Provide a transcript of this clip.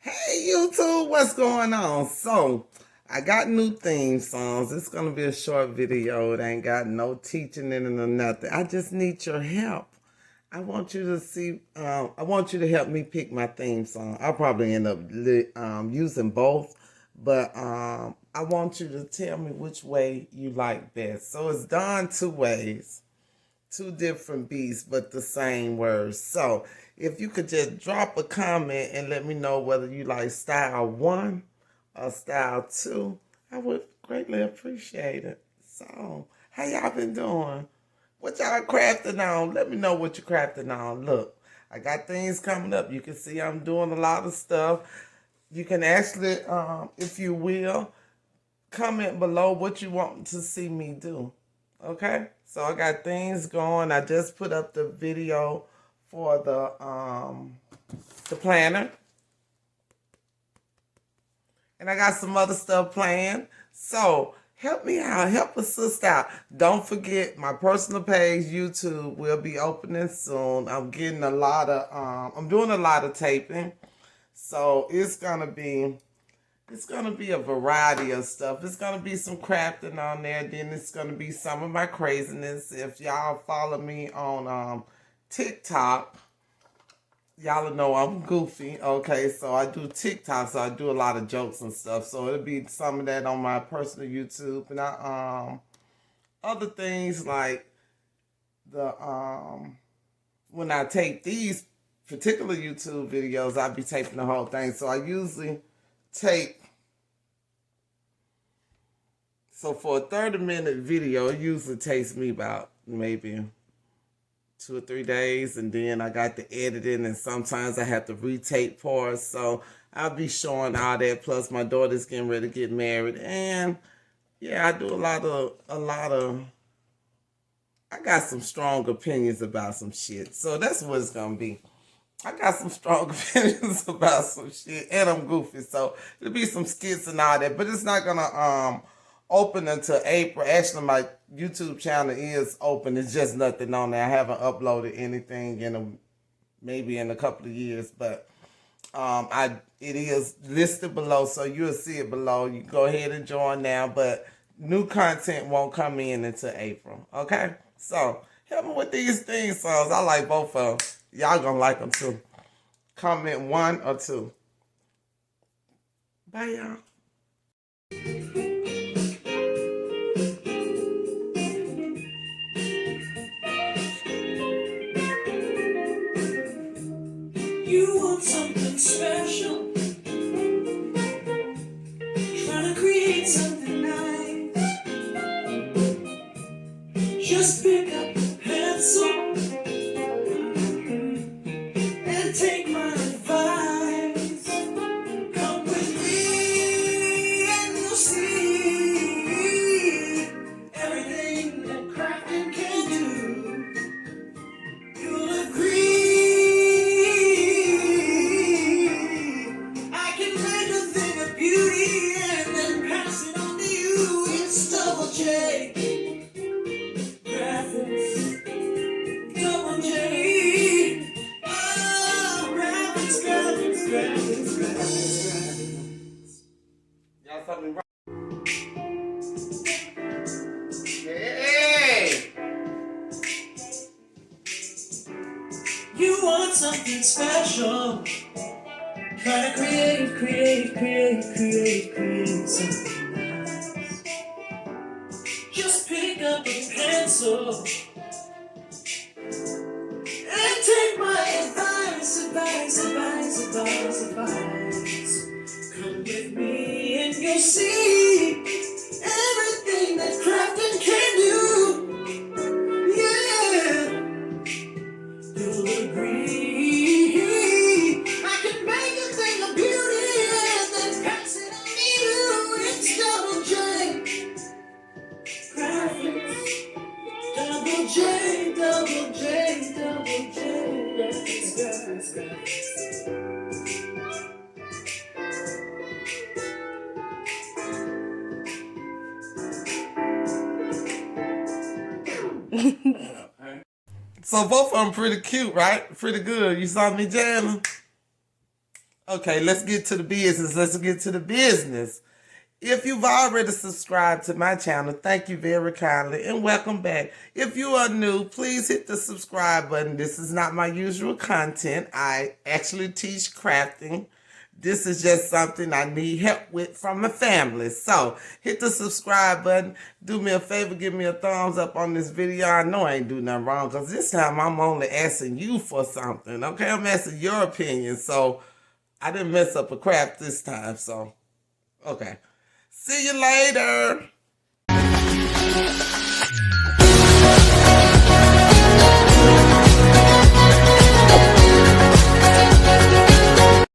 Hey YouTube, what's going on? So, I got new theme songs. It's going to be a short video. It ain't got no teaching in it or nothing. I just need your help. I want you to see, I want you to help me pick my theme song. I'll probably end up using both, but I want you to tell me which way you like best. So, it's done two ways. Two different beats, but the same words. So if you could just drop a comment and let me know whether you like style one or style two, I would greatly appreciate it. So, how y'all been doing? What y'all crafting on? Let me know what you're crafting on. Look, I got things coming up. You can see I'm doing a lot of stuff. You can actually, if you will, comment below what you want to see me do. Okay, so I got things going. I just put up the video for the planner, and I got some other stuff planned. So help me out, help a sister out. Don't forget my personal page, YouTube, will be opening soon. I'm getting a lot of I'm doing a lot of taping, so it's gonna be a variety of stuff. It's gonna be some crafting on there. Then it's gonna be some of my craziness. If y'all follow me on TikTok, y'all know I'm goofy. Okay, so I do TikTok, so I do a lot of jokes and stuff. So it'll be some of that on my personal YouTube, and other things like the when I tape these particular YouTube videos, I'll be taping the whole thing. So I usually tape. So for a 30-minute video, it usually takes me about maybe 2 or 3 days, and then I got to edit it, and sometimes I have to retape parts. So I'll be showing all that. Plus, my daughter's getting ready to get married, and yeah, I do a lot of. I got some strong opinions about some shit, so that's what it's gonna be. I got some strong opinions about some shit, and I'm goofy, so there'll be some skits and all that, but it's not gonna open until April. Actually, my YouTube channel is open. It's just nothing on there. I haven't uploaded anything in maybe in a couple of years, but it is listed below, so you'll see it below. You go ahead and join now, but new content won't come in until April. Okay, so help me with these theme songs. I like both of them. Y'all gonna like them too. Comment one or two. Bye, y'all. You want something special, trying to create something nice. Just pick up a pencil and take my advice. Come with me and you'll see everything that crafting can do. You'll agree. I can make a thing of beauty and then pass it on to you. It's double J. Graphics. Double J. Oh, graphics, graphics, graphics, graphics, graphics. Y'all something wrong? Hey! You want something special. Try to create something nice. Just pick up a pencil and take my advice. Come with me and you'll see everything that crafting can do. Yeah, you'll agree. I can make a thing of beauty and then pass it on to you. It's double J. Graphics. Double J, double J, double J. Graphics, graphics, graphics. So both of them pretty cute, right? Pretty good. You saw me jamming? Okay, let's get to the business. Let's get to the business. If you've already subscribed to my channel, thank you very kindly and welcome back. If you are new, please hit the subscribe button. This is not my usual content. I actually teach crafting. This is just something I need help with from my family. So hit the subscribe button. Do me a favor, give me a thumbs up on this video. I know I ain't do nothing wrong because this time I'm only asking you for something. Okay, I'm asking your opinion. So I didn't mess up a craft this time. So, okay. See you later.